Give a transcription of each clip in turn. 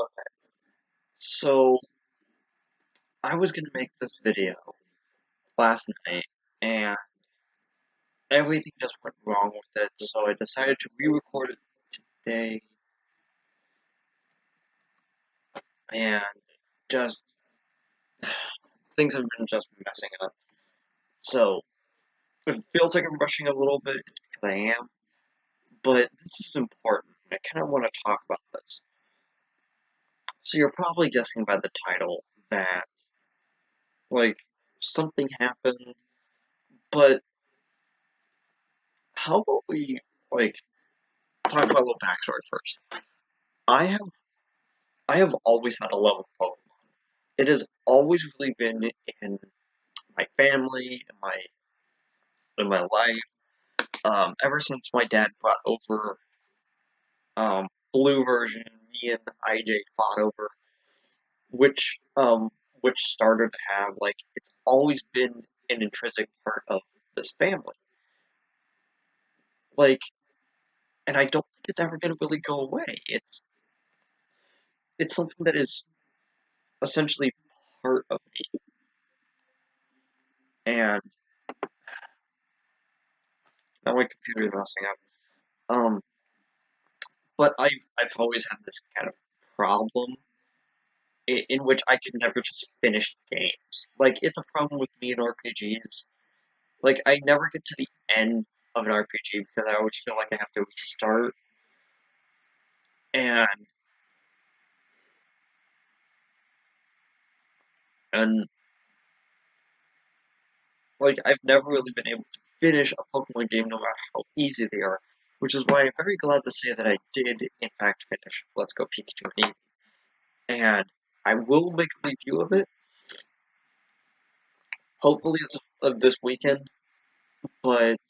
Okay, so I was gonna make this video last night, and everything just went wrong with it, so I decided to re-record it today, and just things have been just messing up. So if it feels like I'm rushing a little bit, it's because I am, but this is important. I kind of want to talk about this. So you're probably guessing by the title that, like, something happened, but how about we, like, talk about a little backstory first. I have I have always had a love of Pokemon. It has always really been in my family, in my life. Ever since my dad brought over blue version, me and IJ fought over which which starter to have. Like, it's always been an intrinsic part of this family. Like, and I don't think it's ever gonna really go away. It's something that is essentially part of me. And now my computer's messing up. But I've always had this kind of problem in which I could never just finish the games. Like, it's a problem with me in RPGs. Like, I never get to the end of an RPG because I always feel like I have to restart. And and like, I've never really been able to finish a Pokemon game no matter how easy they are. Which is why I'm very glad to say that I did in fact finish Let's Go Pikachu and Eevee. And I will make a review of it, hopefully this weekend. But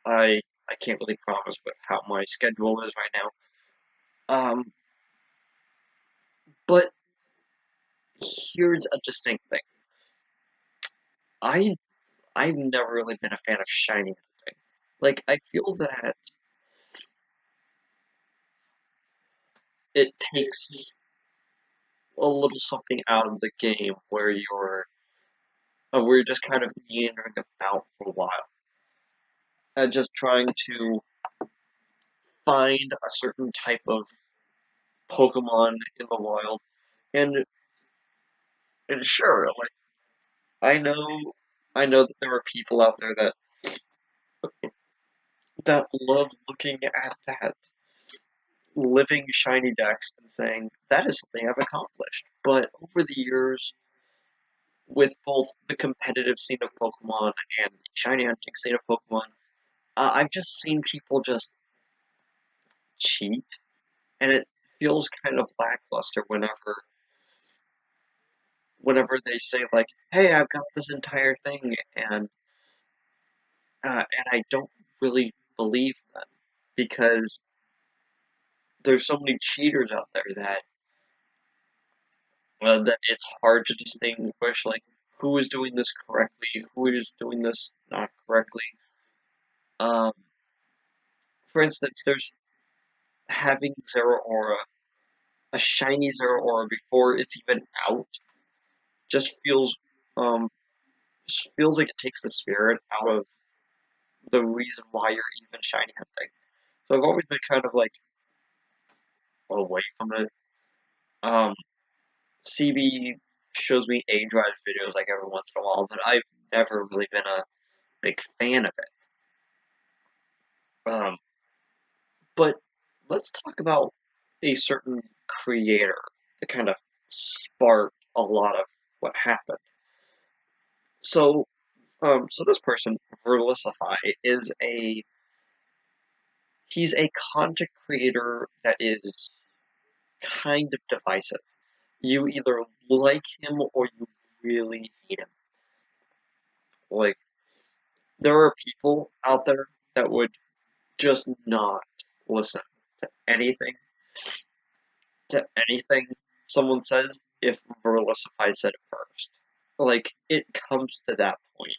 I can't really promise with how my schedule is right now. But here's a distinct thing. I I've never really been a fan of shiny hunting. Like, I feel that it takes a little something out of the game where you're just kind of meandering about for a while and just trying to find a certain type of Pokemon in the wild. And and sure, like, I know I know that there are people out there that love looking at that living shiny dex and saying that is something I've accomplished. But over the years, with both the competitive scene of Pokemon and the shiny hunting scene of Pokemon, I've just seen people just cheat, and it feels kind of lackluster whenever they say, like, "Hey, I've got this entire thing," and I don't really believe them because there's so many cheaters out there that it's hard to distinguish, like, who is doing this correctly, who is doing this not correctly. Um, for instance, there's having Zero Aura, a shiny Zero Aura before it's even out, just um feels like it takes the spirit out of the reason why you're even shiny hunting. So I've always been kind of like away from it. Um, CB shows me age rise videos like every once in a while, but I've never really been a big fan of it. Um, but let's talk about a certain creator that kind of sparked a lot of what happened. So, so this person, Verlicify, he's a content creator that is kind of divisive. You either like him or you really hate him. Like, there are people out there that would just not listen to anything someone says if Verlicify said it first. Like, it comes to that point.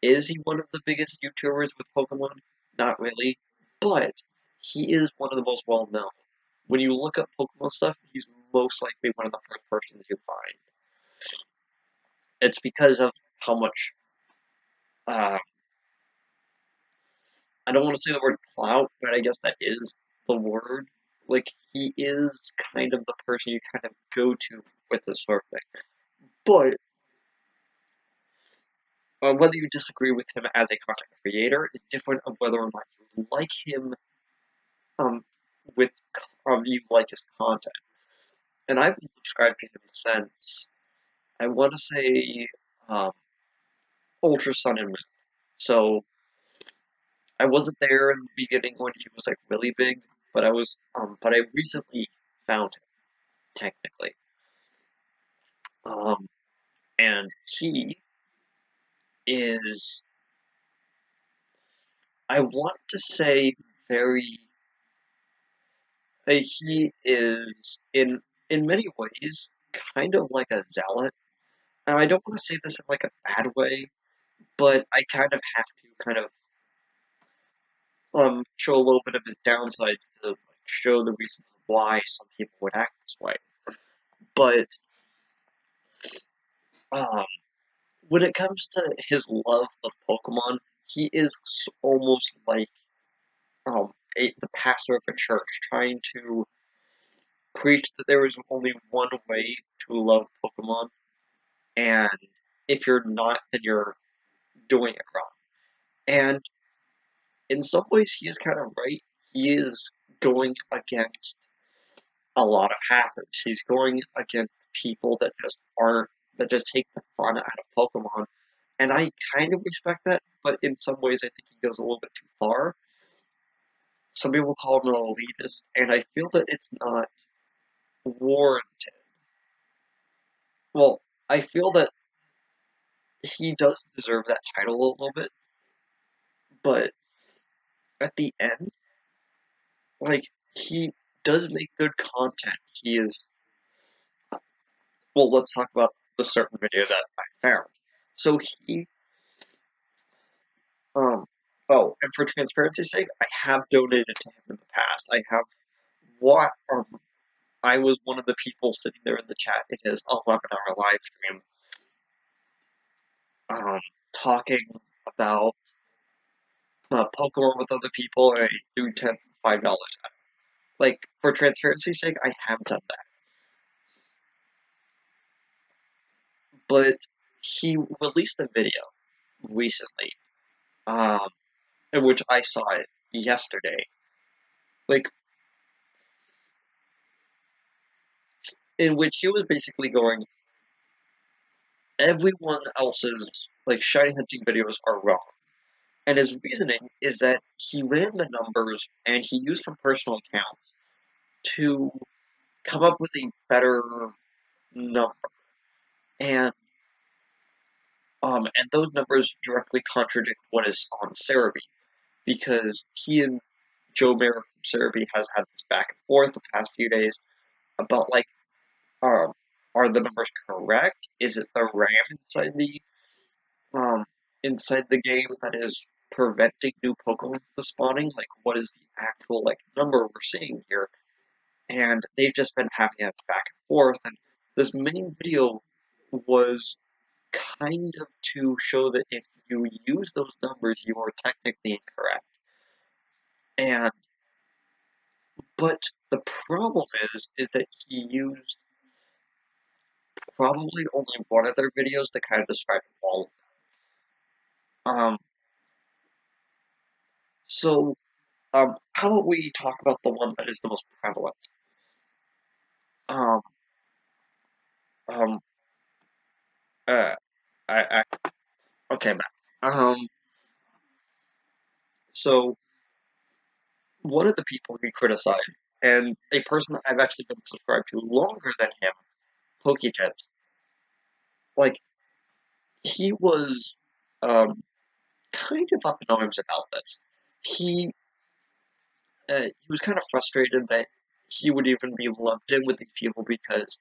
Is he one of the biggest YouTubers with Pokemon? Not really, but he is one of the most well known. when you look up Pokemon stuff, he's most likely one of the first persons you find. It's because of how much, uh, I don't want to say the word clout, but I guess that is the word. Like, he is kind of the person you kind of go to with this sort of thing. But whether you disagree with him as a content creator is different of whether or not you like him, um, with, you like his content. And I've been subscribed to him since, I want to say, um, Ultra Sun and Moon. So I wasn't there in the beginning when he was like really big, but but I recently found him technically, um, and he is, I want to say, very. He is in many ways kind of like a zealot, and I don't want to say this in like a bad way, but I kind of have to kind of show a little bit of his downsides to like, show the reasons why some people would act this way. But um, when it comes to his love of Pokemon, he is almost like the pastor of a church trying to preach that there is only one way to love Pokemon, and if you're not, then you're doing it wrong. And in some ways, he is kind of right. He is going against a lot of hackers. He's going against people that just aren't, that just take the fun out of Pokemon. And I kind of respect that, but in some ways I think he goes a little bit too far. Some people call him an elitist, and I feel that it's not warranted. Well, I feel that he does deserve that title a little bit, but at the end, like, he does make good content. He is, well, let's talk about the certain video that I found. So he, um, oh, and for transparency's sake, I have donated to him in the past. I have what, I was one of the people sitting there in the chat in his 11-hour live stream, talking about Pokemon with other people, and I threw $5. Like, for transparency's sake, I have done that. But he released a video recently, um, in which I saw it yesterday. Like, in which he was basically going, everyone else's, like, shiny hunting videos are wrong. And his reasoning is that he ran the numbers and he used some personal accounts to come up with a better number. And and those numbers directly contradict what is on Cerebi, because he and Joe Merrick from Cerebi has had this back and forth the past few days about, like, um, are the numbers correct? Is it the RAM um, inside the game that is preventing new Pokemon from spawning? Like, what is the actual, like, number we're seeing here? And they've just been having a back and forth, and this main video was kind of to show that if you use those numbers, you are technically incorrect. And but the problem is that he used probably only one of their videos to kind of describe all of them. So how about we talk about the one that is the most prevalent? Um, um, uh, okay, Matt. So one of the people he criticized, and a person that I've actually been subscribed to longer than him, Poketips, like, he was, kind of up in arms about this. He, he was kind of frustrated that he would even be lumped in with these people because,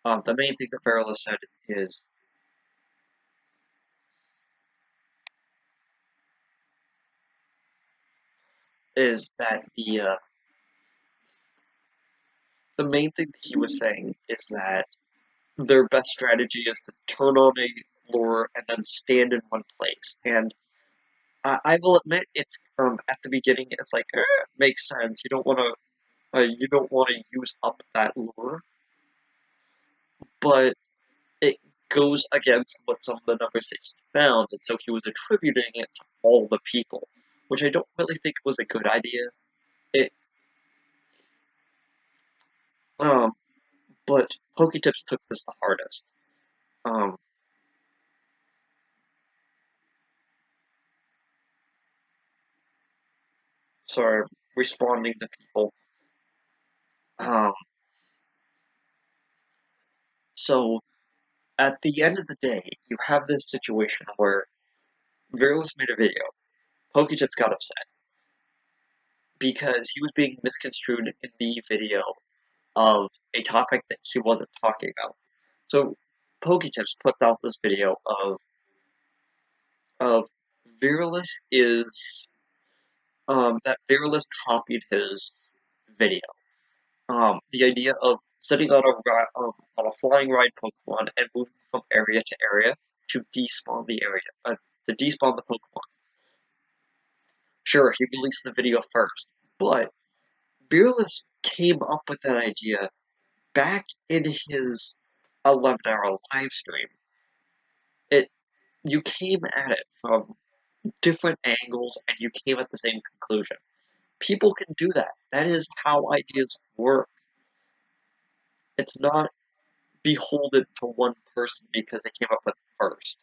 the main thing that Varela said is that the main thing that he was saying is that their best strategy is to turn on a lure and then stand in one place. And I will admit, it's at the beginning, it's like makes sense. You don't want to use up that lure, but it goes against what some of the numbers that he found, and so he was attributing it to all the people, which I don't really think was a good idea. It um, but Poketips took this the hardest. Um, sorry, responding to people. Um, so at the end of the day, you have this situation where Virulus made a video. Poketips got upset because he was being misconstrued in the video of a topic that he wasn't talking about. So Poketips put out this video of Virulus is that Virulus copied his video. The idea of sitting on on a flying ride Pokemon and moving from area to area to despawn the area, to despawn the Pokemon. Sure, he released the video first, but Virulus came up with that idea back in his 11-hour live stream. It You came at it from different angles and you came at the same conclusion. People can do that. That is how ideas work. It's not beholden to one person because they came up with it first.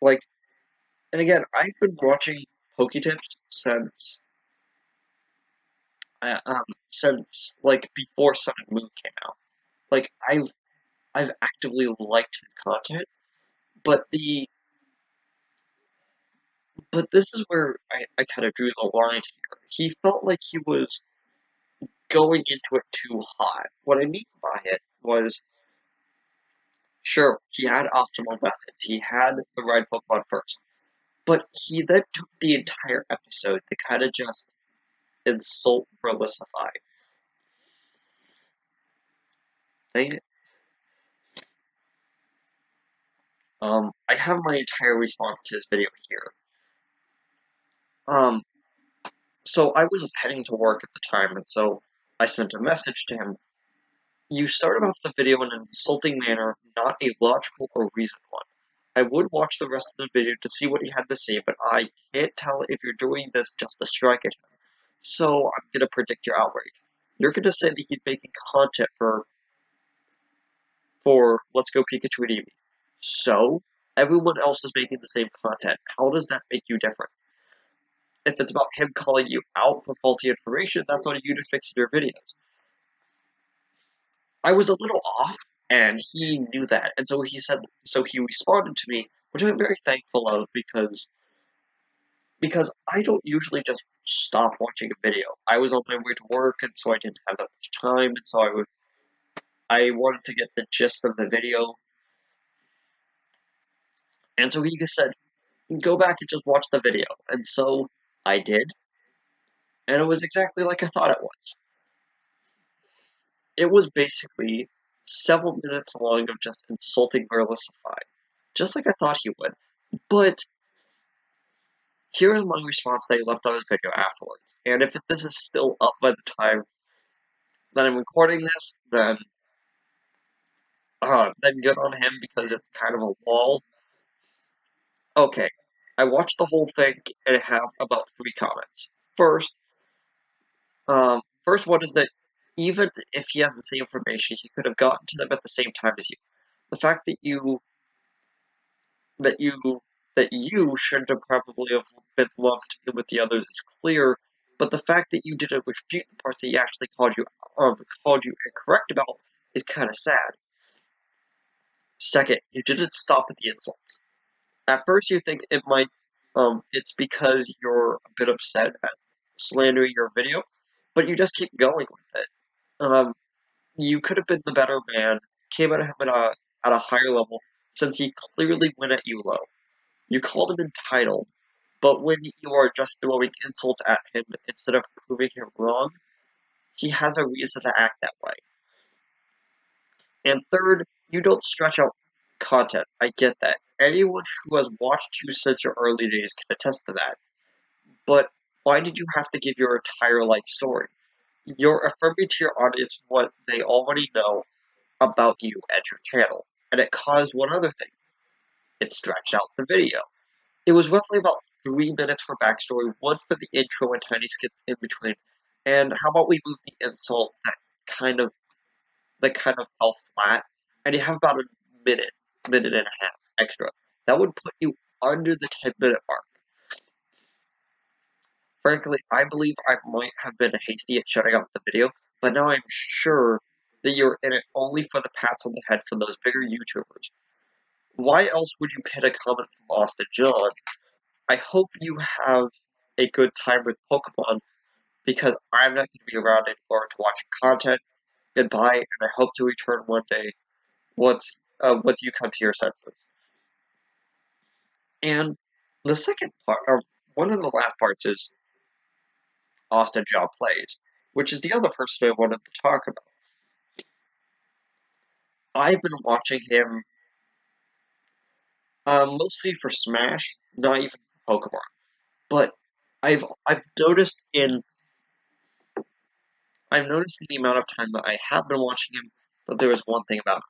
Like, and again, I've been watching Poketips since like before Sun and Moon came out. Like I've actively liked his content, but this is where I kind of drew the line here. He felt like he was going into it too hot. What I mean by it was, sure, he had optimal methods. He had the right Pokemon first. But he then took the entire episode to kind of just insult Felicify. Dang it. I have my entire response to his video here. Um, so I was heading to work at the time, and so I sent a message to him. You started off the video in an insulting manner, not a logical or reasoned one. I would watch the rest of the video to see what he had to say, but I can't tell if you're doing this just to strike at him. So I'm gonna predict your outrage. You're gonna say that he's making content for Let's Go Pikachu and Eevee. So everyone else is making the same content. How does that make you different? If it's about him calling you out for faulty information, that's on you to fix in your videos. I was a little off, and he knew that, and so he responded to me, which I'm very thankful of because I don't usually just stop watching a video. I was on my way to work, and so I didn't have that much time, and so I wanted to get the gist of the video, and so he just said, go back and just watch the video, and so I did, and it was exactly like I thought it was. It was basically several minutes long of just insulting Verlicify, just like I thought he would. But here is my response that he left on his video afterwards. And if this is still up by the time that I'm recording this, then good on him because it's kind of a wall. Okay, I watched the whole thing and I have about 3 comments. First one is that even if he has the same information, he could have gotten to them at the same time as you. The fact that you that you shouldn't have probably have been lumped in with the others is clear, but the fact that you didn't refute the parts that he actually called you incorrect about is kind of sad. Second, you didn't stop at the insults. At first, you think it's because you're a bit upset at slandering your video, but you just keep going with it. You could have been the better man, came at him at a higher level, since he clearly went at you low. You called him entitled, but when you are just throwing insults at him instead of proving him wrong, he has a reason to act that way. And third, you don't stretch out content. I get that. Anyone who has watched you since your early days can attest to that. But why did you have to give your entire life story? You're affirming to your audience what they already know about you and your channel. And it caused one other thing. It stretched out the video. It was roughly about 3 minutes for backstory, one for the intro and tiny skits in between. And how about we move the insults kind of that kind of fell flat, and you have about a minute, minute and a half extra. That would put you under the 10-minute mark. Frankly, I believe I might have been hasty at shutting off the video, but now I'm sure that you're in it only for the pats on the head from those bigger YouTubers. Why else would you pin a comment from Austin John? I hope you have a good time with Pokemon, because I'm not going to be around anymore to watch content. Goodbye, and I hope to return one day once you come to your senses. And the second part, or one of the last parts, is Austin John Plays, which is the other person I wanted to talk about. I've been watching him mostly for Smash, not even for Pokemon. But I've noticed in the amount of time that I have been watching him that there is one thing about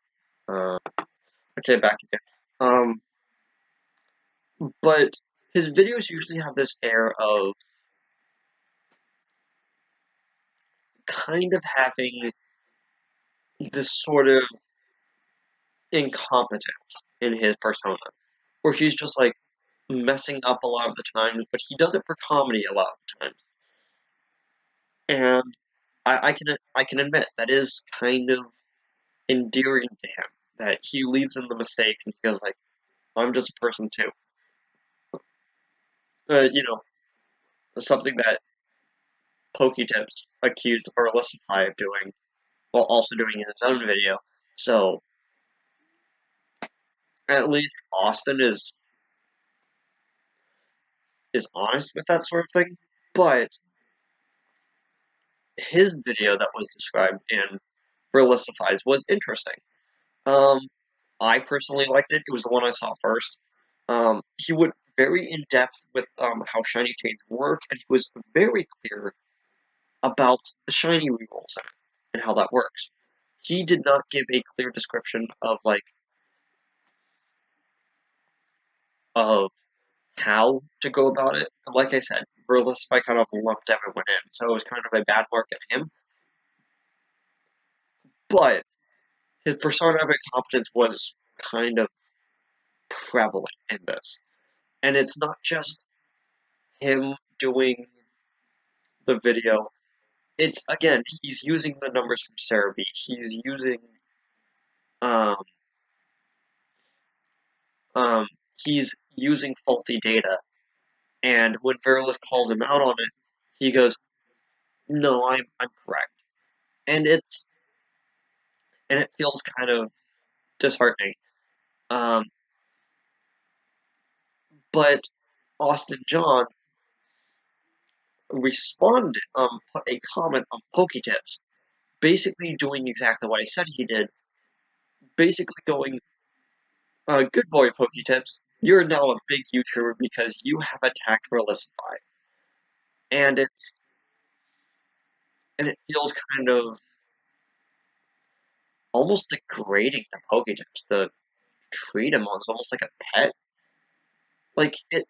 okay, back again. But his videos usually have this air of kind of having this sort of incompetence in his persona, where he's just like messing up a lot of the times, but he does it for comedy a lot of the times. And I can admit that is kind of endearing to him, that he leaves in the mistakes and he goes like, I'm just a person too. Something that Poketips accused Verlicify of doing, while also doing in his own video. So at least Austin is honest with that sort of thing. But his video that was described in Verlicify's was interesting. I personally liked it. It was the one I saw first. He went very in depth with how shiny chains work, and he was very clear about the shiny rerolls and how that works. He did not give a clear description of how to go about it. Like I said, Verlisify kind of lumped everyone in, so it was kind of a bad mark at him. But his persona of incompetence was kind of prevalent in this. And it's not just him doing the video. It's, again, he's using the numbers from Cerebi. He's using, um, he's using faulty data. And when Verilis calls him out on it, he goes, no, I'm correct. And it feels kind of disheartening. But Austin John responded, put a comment on Poketips, basically doing exactly what I said he did. Basically going, good boy, Poketips, you're now a big YouTuber because you have attacked Verlicify. And it feels kind of almost degrading to Poketips to treat him as almost like a pet. Like, it's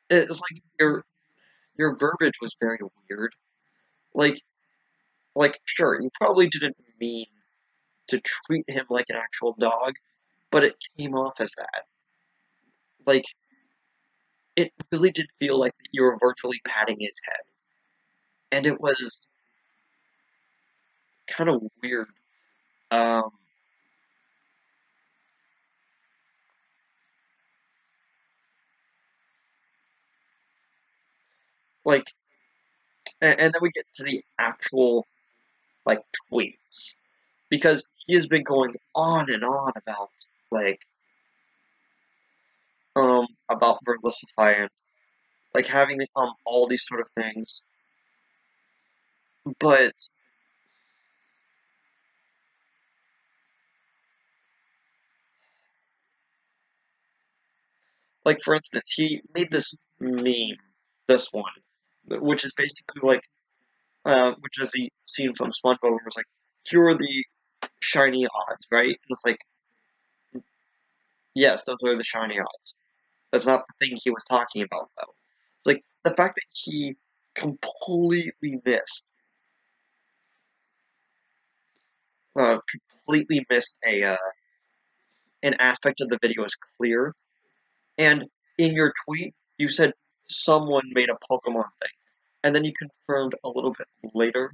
like your verbiage was very weird. Like, sure, you probably didn't mean to treat him like an actual dog, but it came off as that. Like, it really did feel like you were virtually patting his head. And it was kind of weird. Like, and then we get to the actual, tweets. Because he has been going on and on about, about Verlicify and, having, all these sort of things. But, like, for instance, he made this meme, this one, which is basically like, which is the scene from SpongeBob where it's like, here are the shiny odds, right? And it's like, yes, those are the shiny odds. That's not the thing he was talking about, though. It's like, the fact that he completely missed, completely missed an aspect of the video is clear. And in your tweet, you said someone made a Pokemon thing. And then you confirmed a little bit later,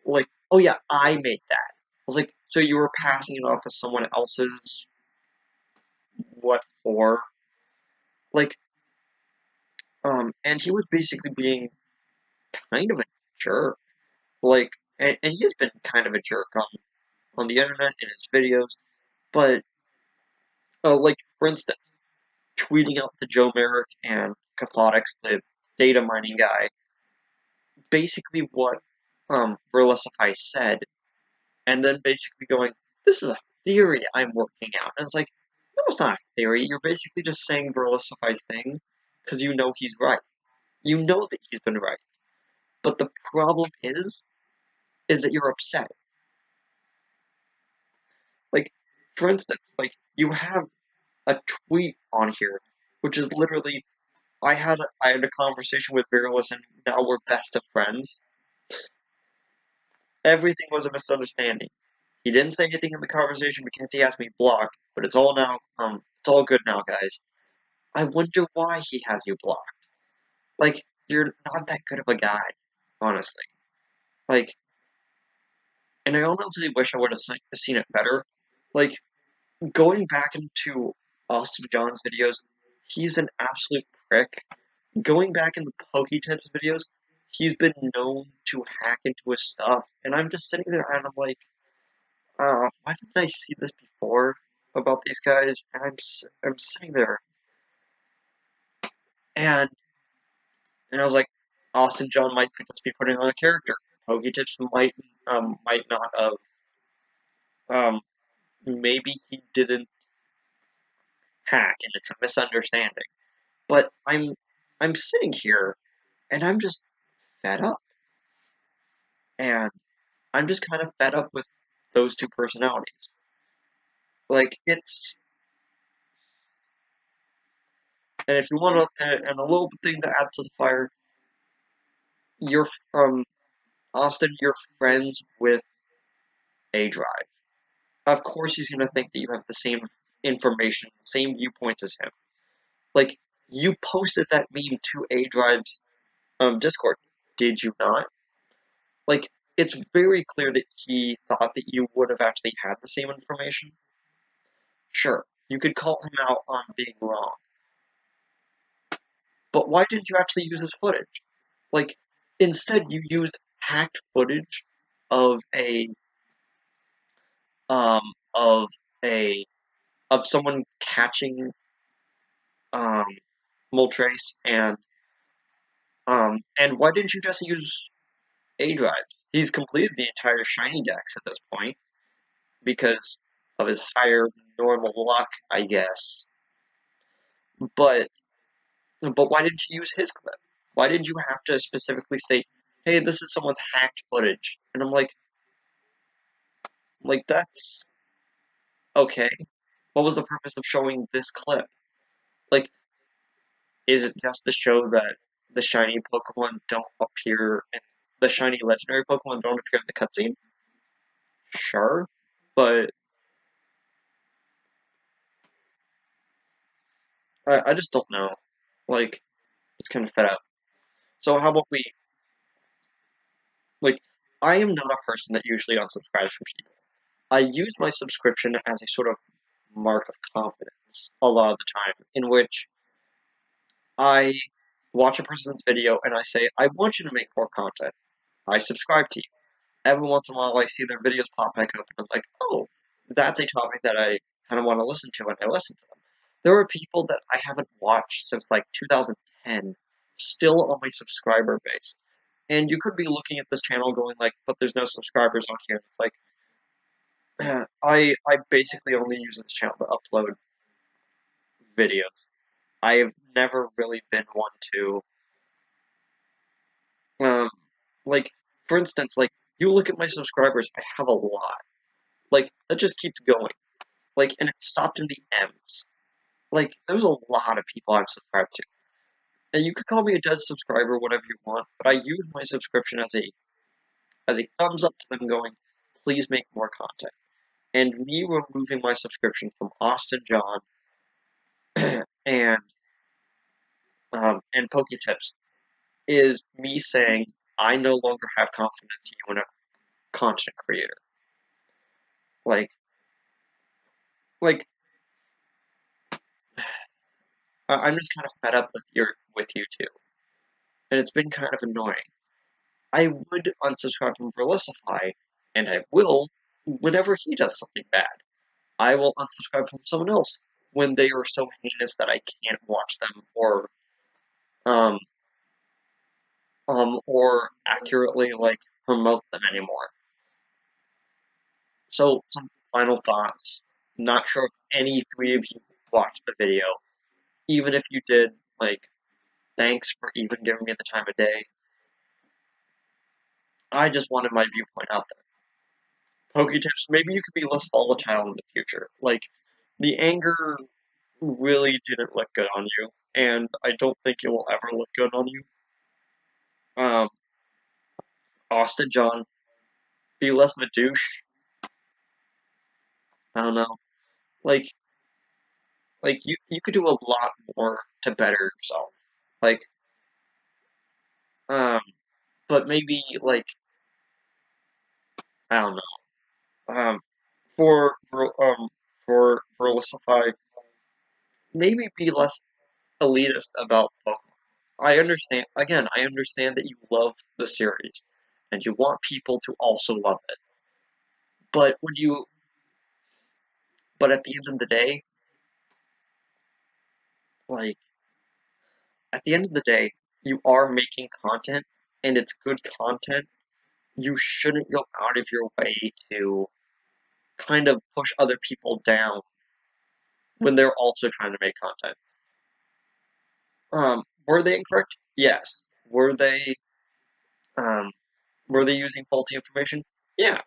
like, oh yeah, I made that. I was like, so you were passing it off as someone else's, what for? Like, and he was basically being kind of a jerk. Like, and he has been kind of a jerk on the internet in his videos, but, like, for instance, tweeting out to Joe Merrick and Cathotics, the data mining guy, basically what Verlisify said, and then basically going, this is a theory I'm working out. And it's like, no, it's not a theory. You're basically just saying Verlisify's thing because you know he's right. You know that he's been right. But the problem is that you're upset. Like, for instance, like, you have a tweet on here, which is literally, I had a conversation with Verilis and now we're best of friends. Everything was a misunderstanding. He didn't say anything in the conversation because he asked me blocked, but it's all good now, guys. I wonder why he has you blocked. Like, you're not that good of a guy, honestly. Like, and I honestly wish I would have seen it better. Like, going back into Austin John's videos, he's an absolute prick. Going back into Poketips videos, he's been known to hack into his stuff, and I'm just sitting there and I'm like, why didn't I see this before about these guys? And I'm sitting there, and I was like, Austin John might just be putting on a character. Poketips might not have. Maybe he didn't hack, and it's a misunderstanding. But I'm sitting here, and I'm just fed up, and I'm just kind of fed up with those two personalities. Like, it's, and if you want to, and a little thing to add to the fire, you're Austin, you're friends with A Drive. Of course, he's gonna think that you have the same information, same viewpoints as him. Like, you posted that meme to A Drive's Discord, did you not? Like, it's very clear that he thought that you would have actually had the same information. Sure, you could call him out on being wrong, but why didn't you actually use his footage? Like, instead, you used hacked footage of um of a of someone catching um Moltres and why didn't you just use A Drive? He's completed the entire shiny dex at this point because of his higher normal luck, I guess. But why didn't you use his clip? Why did you have to specifically state, "Hey, this is someone's hacked footage"? And I'm like that's okay. What was the purpose of showing this clip? Like, is it just to show that the shiny Pokemon don't appear in the shiny legendary Pokemon don't appear in the cutscene? Sure, but I just don't know. Like, it's kind of fed up. So how about we, like, I am not a person that usually unsubscribes from people. I use my subscription as a sort of mark of confidence a lot of the time, in which I watch a person's video and I say, I want you to make more content. I subscribe to you. Every once in a while, I see their videos pop back up, and I'm like, oh, that's a topic that I kind of want to listen to, and I listen to them. There are people that I haven't watched since like 2010, still on my subscriber base. And you could be looking at this channel going like, but there's no subscribers on here. It's like, I basically only use this channel to upload videos. I have never really been one to, um, like, for instance, like, you look at my subscribers, I have a lot. Like, that just keeps going. Like, and it stopped in the M's. Like, there's a lot of people I'm subscribed to. And you could call me a dead subscriber, whatever you want, but I use my subscription as a thumbs up to them going, please make more content. And me removing my subscription from Austin John and and Poketips is me saying I no longer have confidence in you in a content creator. Like like I'm just kind of fed up with you two, and it's been kind of annoying. I would unsubscribe from Verlisify, and I will whenever he does something bad. I will unsubscribe from someone else when they are so heinous that I can't watch them um or accurately like promote them anymore. So some final thoughts. Not sure if any three of you watched the video. Even if you did, like, thanks for even giving me the time of day. I just wanted my viewpoint out there. Poketips, maybe you could be less volatile in the future. Like, the anger really didn't look good on you, and I don't think it will ever look good on you. Um, Austin John, be less of a douche. I don't know. Like, you could do a lot more to better yourself. Like, um, but maybe like I don't know. For Lisify, maybe be less elitist about Pokemon. I understand. Again, I understand that you love the series and you want people to also love it. But but at the end of the day, like at the end of the day, you are making content and it's good content. You shouldn't go out of your way to kind of push other people down when they're also trying to make content. Were they incorrect? Yes. Um, were they using faulty information? Yeah.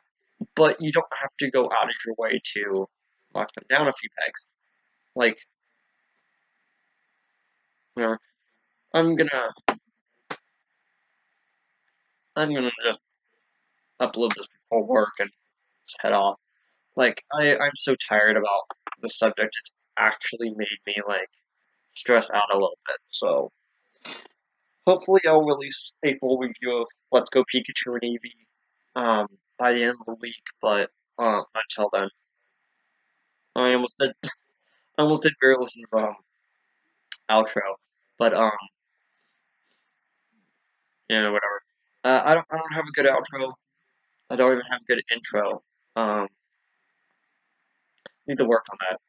But you don't have to go out of your way to knock them down a few pegs. Like, you know, I'm gonna, I'm gonna just upload this before work and just head off. Like, I'm so tired about the subject. It's actually made me like stress out a little bit. So hopefully, I'll release a full review of Let's Go Pikachu and Eevee by the end of the week. But until then, I almost did. I almost did Fearless's outro, but whatever. I don't have a good outro. I don't even have a good intro. Need to work on that.